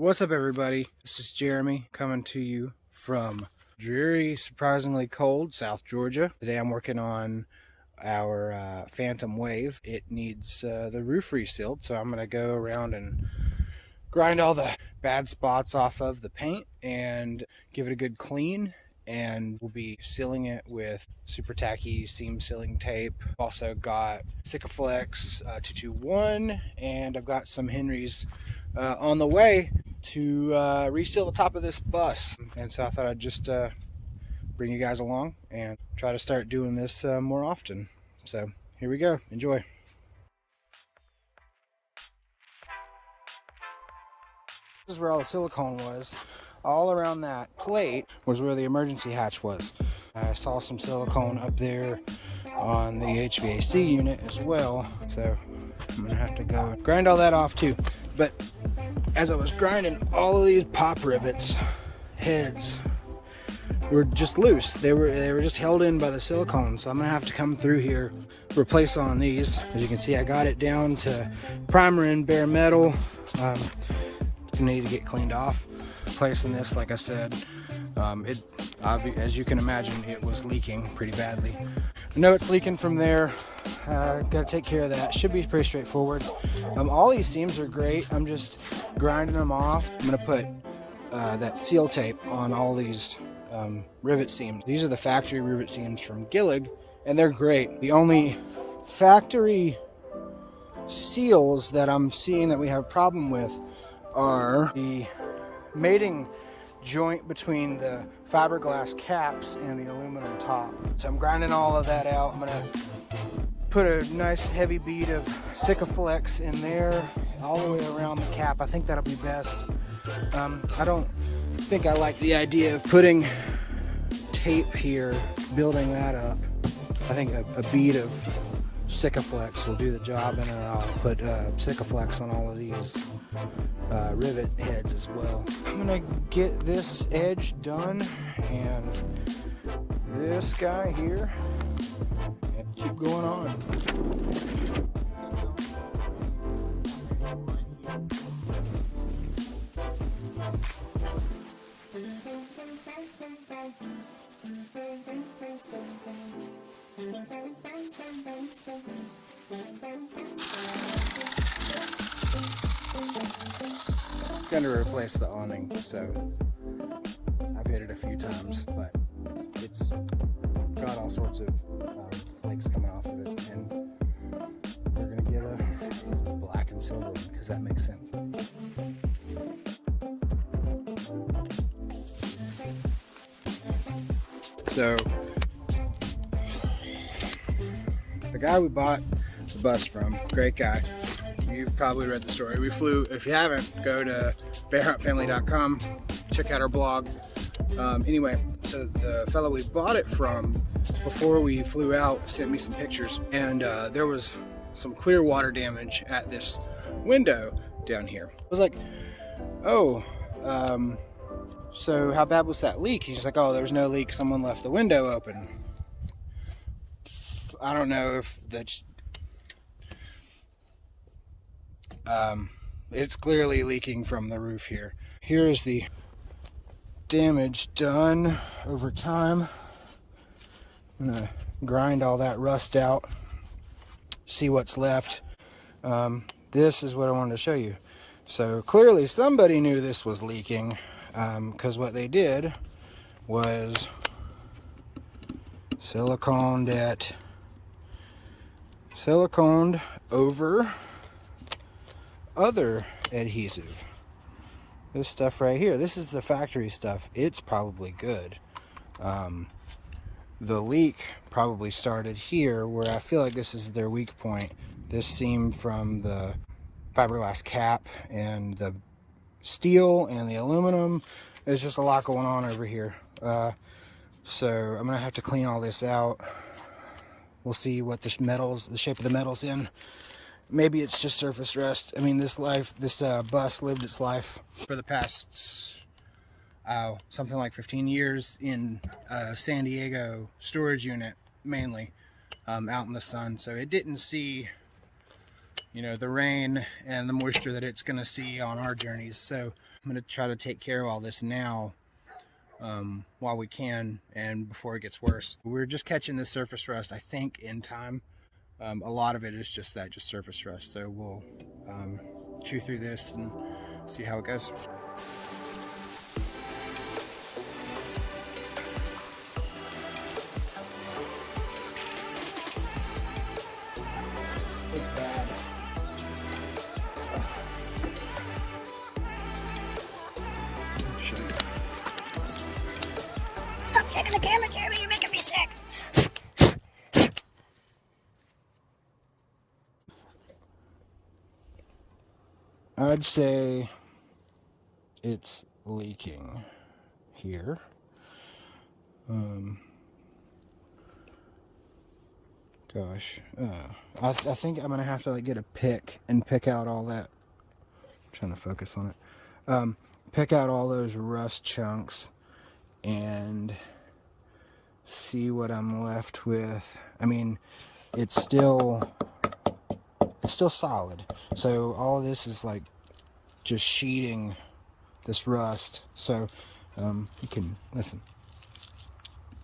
What's up, everybody? This is Jeremy coming to you from dreary, surprisingly cold South Georgia. Today I'm working on our Phantom Wave. It needs the roof resealed, so I'm going to go around and grind all the bad spots off of the paint and give it a good clean. And we'll be sealing it with super tacky seam sealing tape. Also got SikaFlex 221, and I've got some Henrys on the way to reseal the top of this bus. And so I thought I'd just bring you guys along and try to start doing this more often. So here we go. Enjoy. This is where all the silicone was. All around that plate was where the emergency hatch was. I saw some silicone up there on the HVAC unit as well, so I'm gonna have to go grind all that off too. But as I was grinding, all of these pop rivets heads were just loose. They were just held in by the silicone, so I'm gonna have to come through here, replace on these. As you can see, I got it down to primer and bare metal. Need to get cleaned off. Replacing this, like I said, as you can imagine, it was leaking pretty badly. I know it's leaking from there. Gotta take care of that. Should be pretty straightforward. All these seams are great. I'm just grinding them off. I'm gonna put that seal tape on all these rivet seams. These are the factory rivet seams from Gillig, and they're great. The only factory seals that I'm seeing that we have a problem with are the mating joint between the fiberglass caps and the aluminum top. So I'm grinding all of that out. I'm gonna put a nice heavy bead of SikaFlex in there all the way around the cap. I think that'll be best. I don't think I like the idea of putting tape here, building that up. I think a bead of SikaFlex will do the job, and then I'll put SikaFlex on all of these rivet heads as well. I'm gonna get this edge done and this guy here and keep going on. Going to replace the awning, so I've hit it a few times, but it's got all sorts of flakes coming off of it, and we're going to get a black and silver one because that makes sense. So the guy we bought the bus from, great guy. You've probably read the story. We flew, if you haven't, go to bearhuntfamily.com, check out our blog. Anyway, so the fellow we bought it from, before we flew out, sent me some pictures, and there was some clear water damage at this window down here. I was like, oh, so how bad was that leak? He's like, oh, there's no leak, someone left the window open. I don't know if that's it's clearly leaking from the roof here. Here's the damage done over time. I'm gonna grind all that rust out, see what's left. This is what I wanted to show you. So clearly somebody knew this was leaking, because what they did was siliconed over other adhesive. This stuff right here, this is the factory stuff. It's probably good. The leak probably started here, where I feel like this is their weak point. This seam from the fiberglass cap and the steel and the aluminum. There's just a lot going on over here. So I'm gonna have to clean all this out. We'll see what the shape of the metal's in. Maybe it's just surface rust. I mean, this bus lived its life for the past something like 15 years in a San Diego storage unit, mainly out in the sun. So it didn't see you know, the rain and the moisture that it's going to see on our journeys. So I'm going to try to take care of all this now while we can and before it gets worse. We're just catching the surface rust, I think, in time. A lot of it is just surface rust. So we'll chew through this and see how it goes. It's bad. Stop checking the camera, Jeremy. You're making me sick. I'd say it's leaking here. Gosh, I think I'm gonna have to like get a pick and pick out all that. I'm trying to focus on it. Pick out all those rust chunks and see what I'm left with. I mean, it's still solid. So all of this is like just sheeting this rust. So you can listen.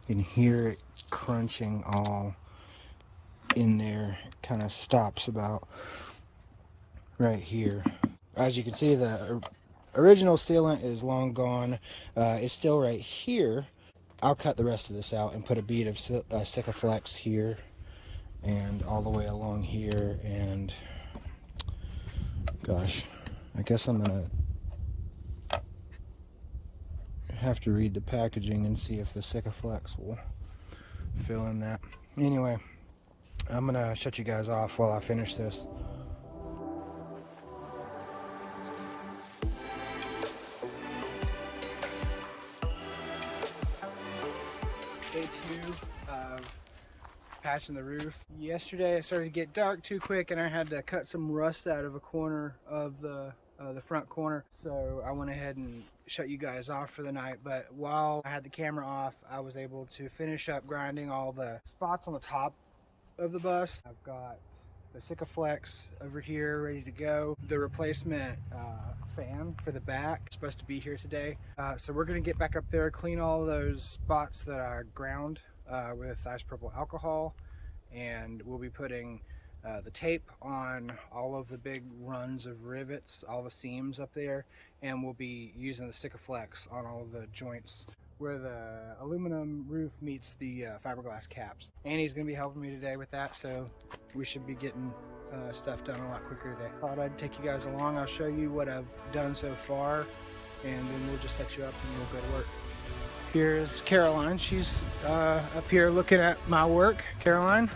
You can hear it crunching all in there. It kind of stops about right here. As you can see, the original sealant is long gone. It's still right here. I'll cut the rest of this out and put a bead of SikaFlex here and all the way along here. And gosh, I guess I'm gonna have to read the packaging and see if the SikaFlex will fill in that. Anyway, I'm gonna shut you guys off while I finish this. Day 2 of patching the roof. Yesterday it started to get dark too quick and I had to cut some rust out of a corner of the front corner. So I went ahead and shut you guys off for the night. But while I had the camera off, I was able to finish up grinding all the spots on the top of the bus. I've got the SikaFlex over here ready to go. The replacement fan for the back is supposed to be here today. So we're gonna get back up there, clean all those spots that I ground with isopropyl alcohol, and we'll be putting the tape on all of the big runs of rivets, all the seams up there, and we'll be using the SikaFlex on all of the joints where the aluminum roof meets the fiberglass caps. Annie's gonna be helping me today with that, so we should be getting stuff done a lot quicker today. Thought I'd take you guys along. I'll show you what I've done so far, and then we'll just set you up and we'll go to work. Here's Caroline. She's up here looking at my work. Caroline?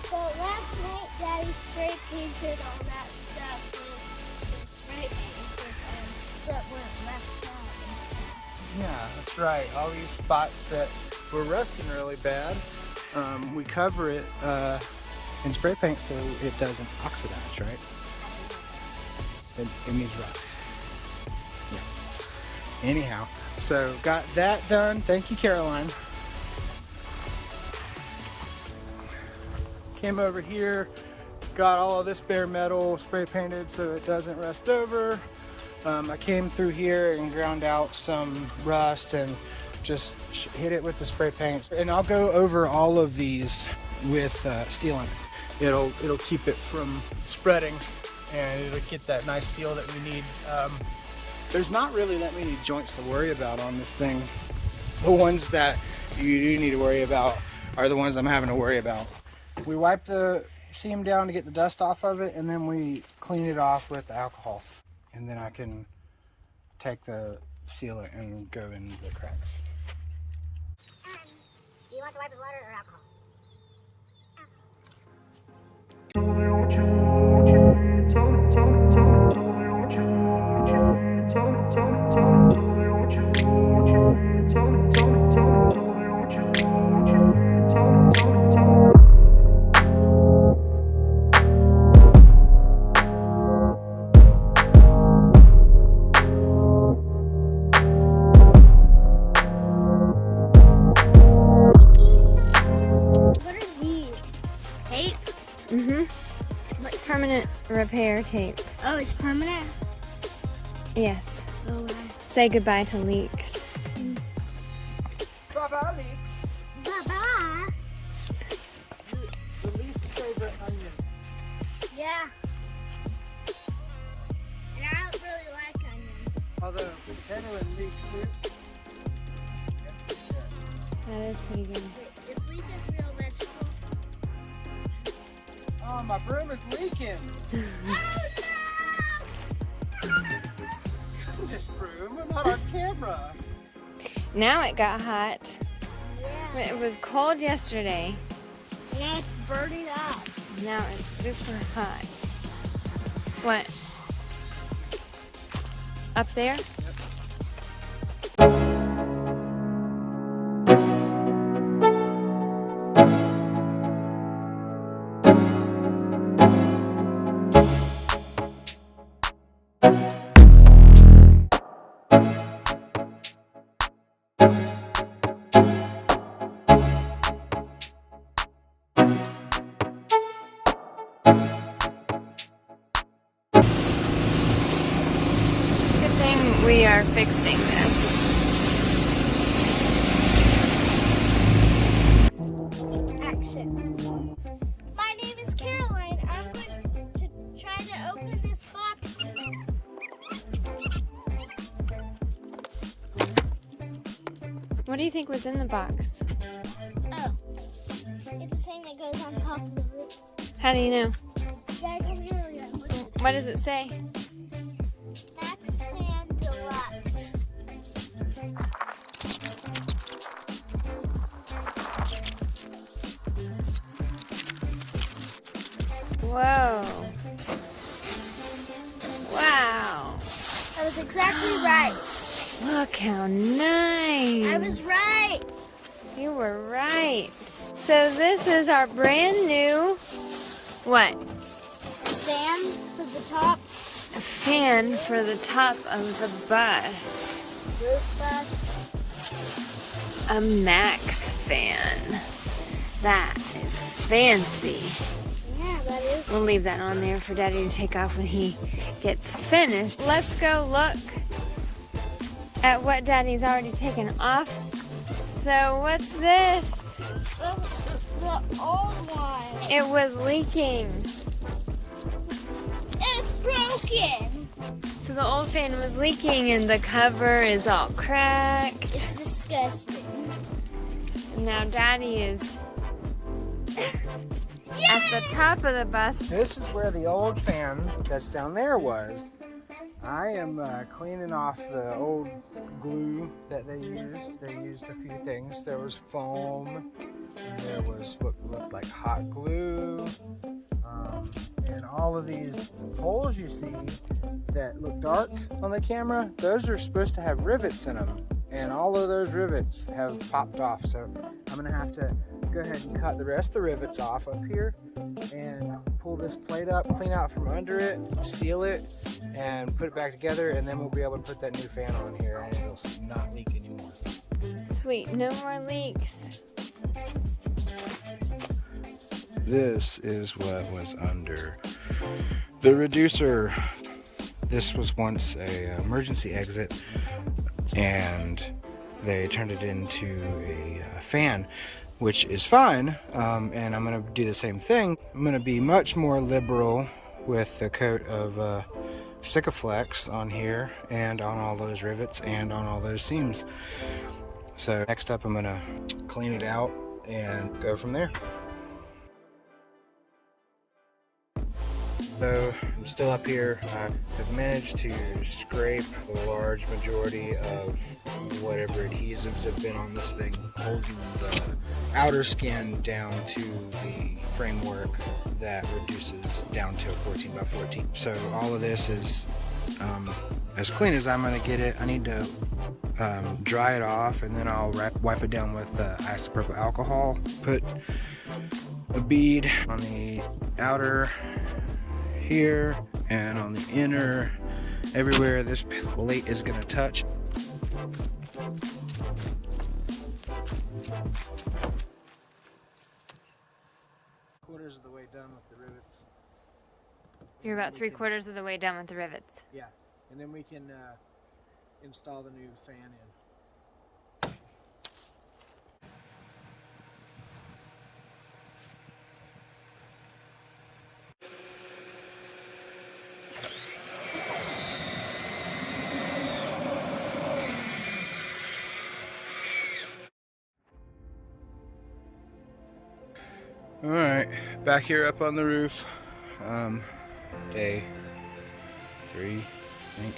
So last night, Daddy spray painted all that stuff with spray paint and that went left side. Yeah, that's right. All these spots that were rusting really bad, we cover it in spray paint so it doesn't oxidize, right? It needs rust. Yeah. Anyhow, so got that done. Thank you, Caroline. Came over here, got all of this bare metal spray painted so it doesn't rust over. I came through here and ground out some rust and just hit it with the spray paint. And I'll go over all of these with sealant. It'll keep it from spreading and it'll get that nice seal that we need. There's not really that many joints to worry about on this thing. The ones that you do need to worry about are the ones I'm having to worry about. We wipe the seam down to get the dust off of it, and then we clean it off with alcohol. And then I can take the sealant and go in the cracks. Do you want to wipe with water or alcohol? Tell me what you need. Tell me what you need. Tell me what you need. Tell me what you need. Tell me what you need. Tell me. repair tape. Oh, it's permanent? Yes. Oh, wow. Say goodbye to leaks. Bye-bye, leaks. Bye-bye. The least favorite onion. Yeah. And I don't really like onions. Although, potato and leeks too. That is pretty good. Wait, is leek a real vegetable? Oh, my broom is leaking. Oh, This broom, I'm not on camera. Now it got hot. no! Yeah. It was cold yesterday. Now it's burning up. Now it's super hot. What? Up there? Good thing we are fixing this. Action. My name is Caroline. I'm going to try to open this box. What do you think was in the box? Oh. It's a thing that goes on top of the roof. How do you know? Yeah, come here. Yeah. What does it say? Max Fan Deluxe. Whoa. Wow. I was exactly right. Look how nice. I was right. You were right. So this is our brand new, what? Fan for the top. A fan for the top of the bus. Roof bus. A Max fan. That is fancy. Yeah, that is. We'll leave that on there for Daddy to take off when he gets finished. Let's go look at what Daddy's already taken off. So what's this? The old one. It was leaking. It's broken. So the old fan was leaking and the cover is all cracked. It's disgusting. And now Daddy is at the top of the bus. This is where the old fan that's down there was. I am cleaning off the old glue that they used. They used a few things. There was foam, and there was what looked like hot glue, and all of these holes you see that look dark on the camera, those are supposed to have rivets in them, and all of those rivets have popped off. So I'm gonna have to go ahead and cut the rest of the rivets off up here and pull this plate up, clean out from under it, seal it, and put it back together, and then we'll be able to put that new fan on here and it'll not leak anymore. Sweet, no more leaks. This is what was under the reducer. This was once a emergency exit, and they turned it into a fan, which is fine, and I'm going to do the same thing. I'm going to be much more liberal with the coat of SikaFlex on here and on all those rivets and on all those seams. So next up I'm going to clean it out and go from there. So I'm still up here. I've managed to scrape a large majority of whatever adhesives have been on this thing, holding the outer skin down to the framework that reduces down to a 14 by 14. So all of this is as clean as I'm going to get it. I need to dry it off, and then I'll wipe it down with isopropyl alcohol. Put a bead on the outer here and on the inner, everywhere this plate is going to touch. Quarters of the way done with the rivets. You're about 3/4 of the way done with the rivets. Yeah, and then we can install the new fan in. All right, back here up on the roof. Day 3, I think.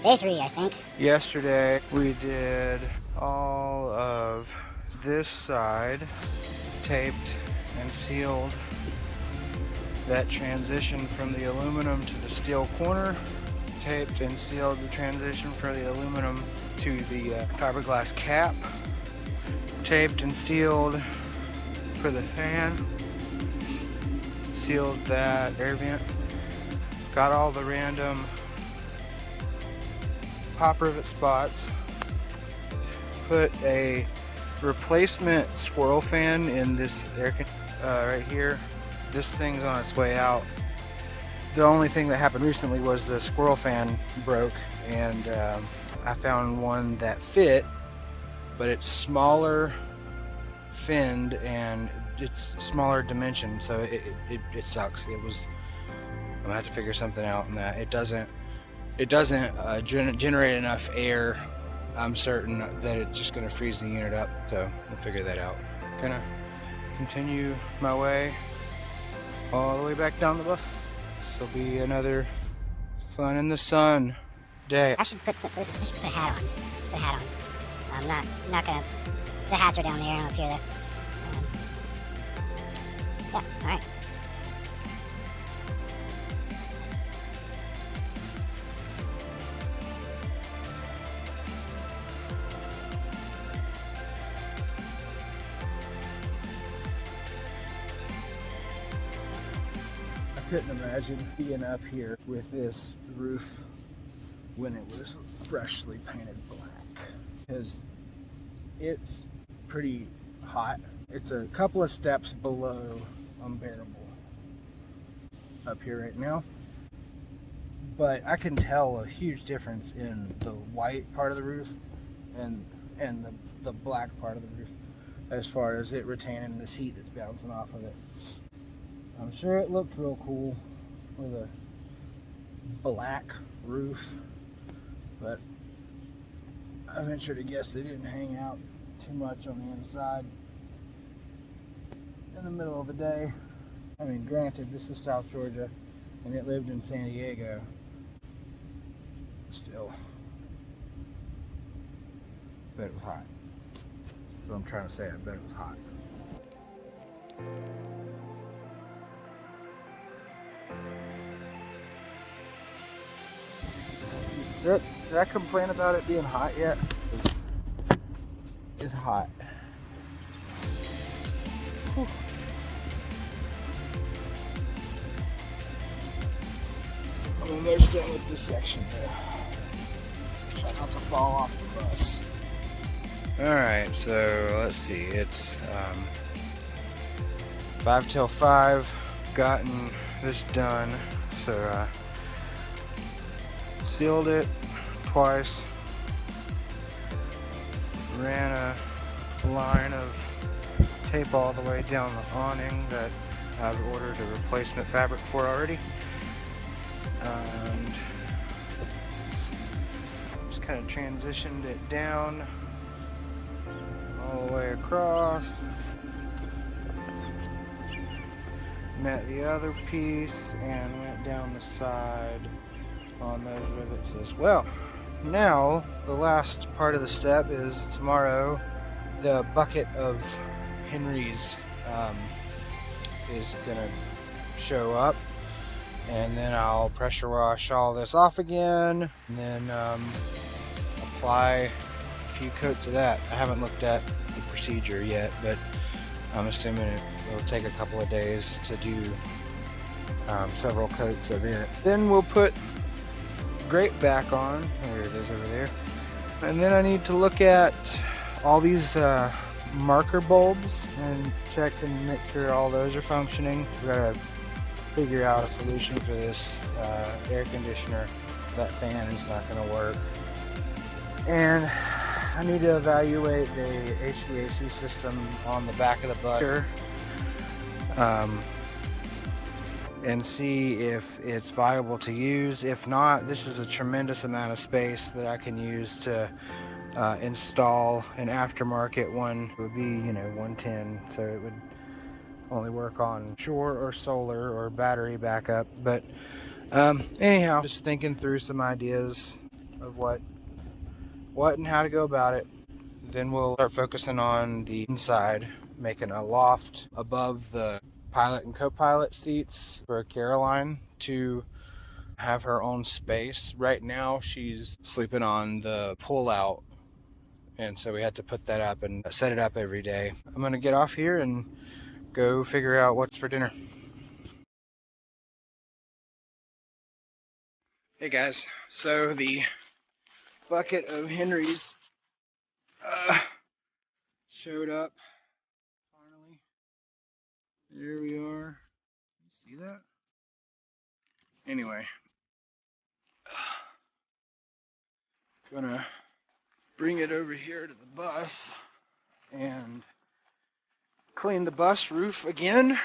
Day 3, I think. Yesterday we did all of this side, taped and sealed that transition from the aluminum to the steel corner, taped and sealed the transition from the aluminum to the fiberglass cap, taped and sealed for the fan, sealed that air vent, got all the random pop rivet spots, put a replacement squirrel fan in this air right here. This thing's on its way out. The only thing that happened recently was the squirrel fan broke, and I found one that fit, but it's smaller finned and it's smaller dimension, so it sucks. I'm gonna have to figure something out on that. It doesn't generate enough air. I'm certain that it's just gonna freeze the unit up, so we'll figure that out. Gonna continue my way all the way back down the bus. This will be another fun in the sun day. I should put a hat on. Put a hat on. I'm not gonna. The hats are down there. I don't know if you're there. Yeah. All right. I couldn't imagine being up here with this roof when it was freshly painted black, because it's pretty hot. It's a couple of steps below unbearable up here right now, but I can tell a huge difference in the white part of the roof and the black part of the roof as far as it retaining this heat that's bouncing off of it. I'm sure it looked real cool with a black roof, but I venture to guess they didn't hang out too much on the inside in the middle of the day. I mean, granted, this is South Georgia and it lived in San Diego. Still, I bet it was hot. That's what I'm trying to say. I bet it was hot. Did I complain about it being hot yet? It's hot. Whew. I'm almost done with this section here. Try not to fall off the bus. Alright, so let's see. It's 5 till 5. Gotten this done. So sealed it twice, ran a line of tape all the way down the awning that I've ordered a replacement fabric for already, and just kind of transitioned it down all the way across, met the other piece and went down the side on those rivets as well. Now the last part of the step is tomorrow the bucket of Henry's is gonna show up, and then I'll pressure wash all this off again and then apply a few coats of that. I haven't looked at the procedure yet, but I'm assuming it'll take a couple of days to do several coats of it. Then we'll put grate back on. There it is over there. And then I need to look at all these marker bulbs and check and make sure all those are functioning. We got a figure out a solution for this air conditioner. That fan is not going to work. And I need to evaluate the HVAC system on the back of the bus and see if it's viable to use. If not, this is a tremendous amount of space that I can use to install an aftermarket one. It would be, 110, so it would only work on shore or solar or battery backup. But anyhow, just thinking through some ideas of what and how to go about it. Then we'll start focusing on the inside, making a loft above the pilot and co-pilot seats for Caroline to have her own space. Right now she's sleeping on the pull-out, and so we had to put that up and set it up every day. I'm gonna get off here and go figure out what's for dinner. Hey guys, so the bucket of Henry's showed up finally. There we are. You see that? Anyway, gonna bring it over here to the bus and clean the bus roof again.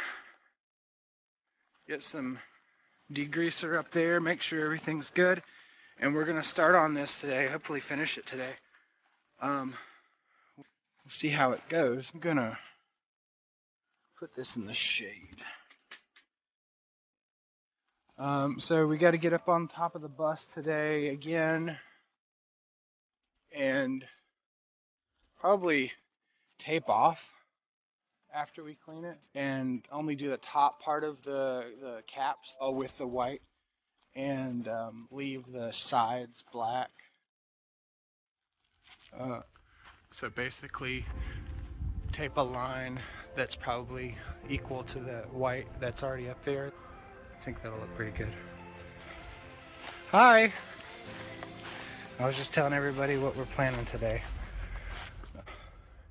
Get some degreaser up there, make sure everything's good, and we're gonna start on this today. Hopefully finish it today. We'll see how it goes. I'm gonna put this in the shade. So we got to get up on top of the bus today again and probably tape off after we clean it and only do the top part of the caps with the white and leave the sides black. So basically tape a line that's probably equal to the white that's already up there. I think that'll look pretty good. Hi! I was just telling everybody what we're planning today.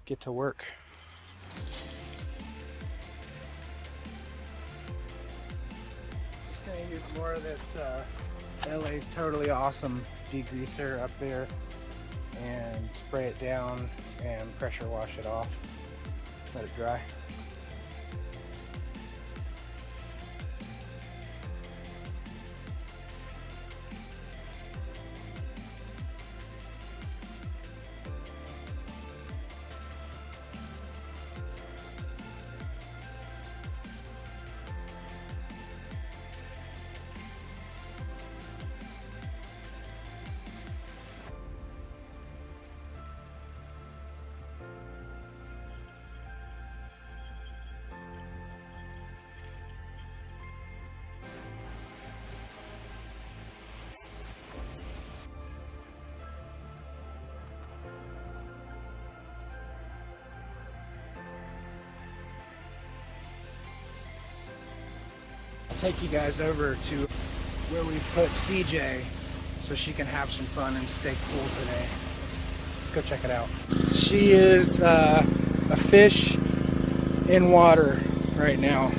Get to work. Just gonna use more of this LA's Totally Awesome degreaser up there and spray it down and pressure wash it off. Let it dry. Take you guys over to where we put CJ so she can have some fun and stay cool today. Let's go check it out. She is a fish in water right now.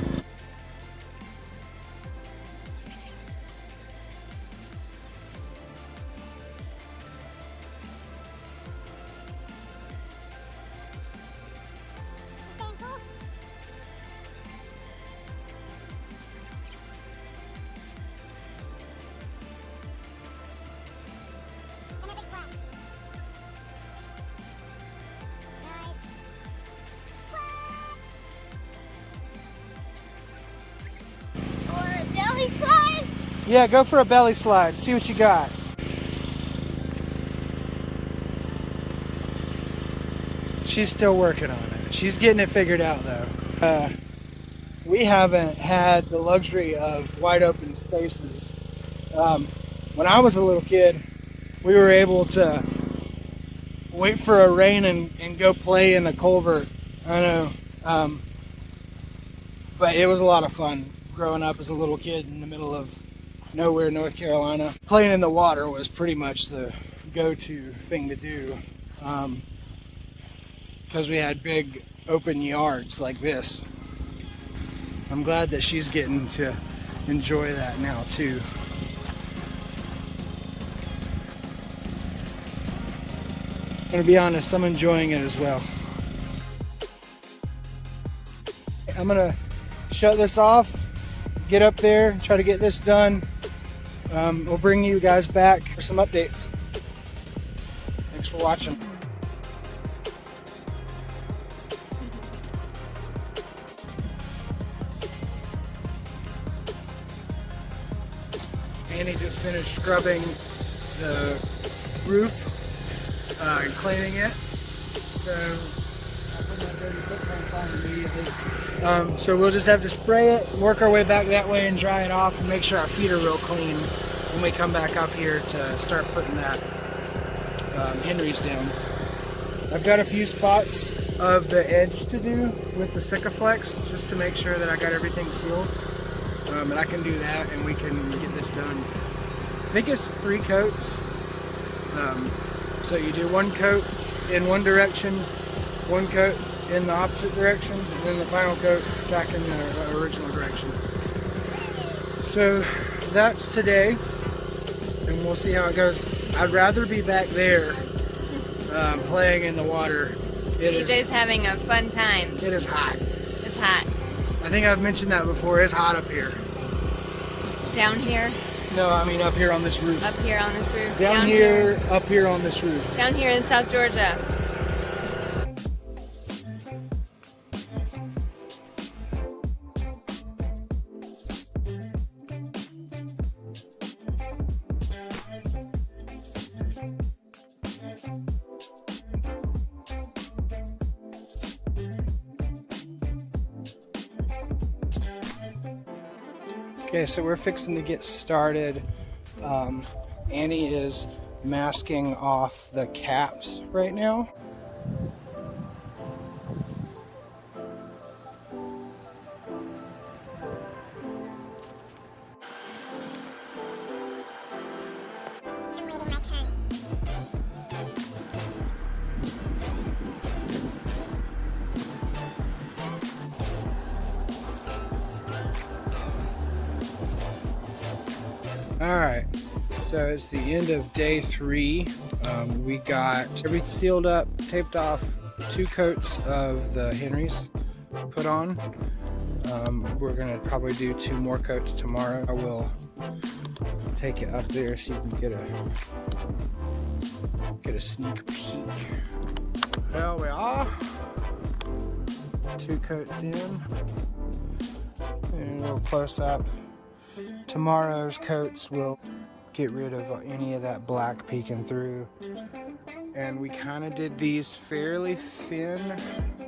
Belly slide? Yeah, go for a belly slide. See what you got. She's still working on it. She's getting it figured out though. We haven't had the luxury of wide open spaces. When I was a little kid, we were able to wait for a rain and go play in the culvert. I know. But it was a lot of fun growing up as a little kid in the middle of nowhere, North Carolina. Playing in the water was pretty much the go-to thing to do because we had big open yards like this. I'm glad that she's getting to enjoy that now too. I'm gonna be honest, I'm enjoying it as well. I'm gonna shut this off, get up there, try to get this done. We'll bring you guys back for some updates. Thanks for watching. Annie just finished scrubbing the roof and cleaning it. So I put my dirty footprints on immediately. So we'll just have to spray it, work our way back that way and dry it off and make sure our feet are real clean when we come back up here to start putting that Henry's down. I've got a few spots of the edge to do with the SikaFlex just to make sure that I got everything sealed. And I can do that and we can get this done. I think it's 3 coats. So you do 1 coat in one direction, 1 coat in the opposite direction, and then the final coat back in the original direction. So that's today, and we'll see how it goes. I'd rather be back there playing in the water. CJ's having a fun time. It is hot. It's hot. I think I've mentioned that before. It's hot up here. Down here? No, I mean up here on this roof. Up here on this roof? Down here, up here on this roof. Down here in South Georgia. Okay, so we're fixing to get started. Annie is masking off the caps right now. I'm waiting my turn. Alright, so it's the end of day 3. We got everything sealed up, taped off, 2 coats of the Henry's put on. We're gonna probably do 2 more coats tomorrow. I will take it up there so you can get a sneak peek. There we are. 2 coats in. And a little close up. Tomorrow's coats will get rid of any of that black peeking through. And we kind of did these fairly thin.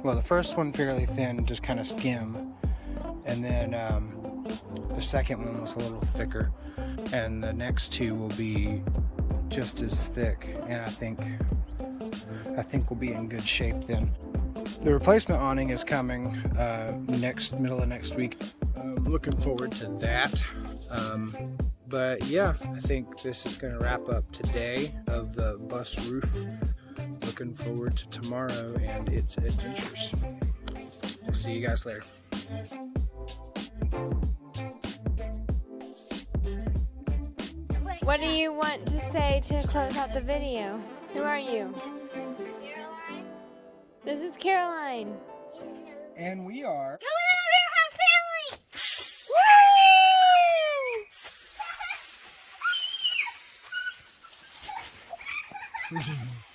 Well, the first one fairly thin, just kind of skim. And then the second one was a little thicker. And the next 2 will be just as thick. And I think we'll be in good shape then. The replacement awning is coming middle of next week. I'm looking forward to that. But yeah, I think this is going to wrap up today of the bus roof. Looking forward to tomorrow and its adventures. We'll see you guys later. What do you want to say to close out the video? Who are you? Caroline? This is Caroline. And we are... Come on over here, have family! Woo!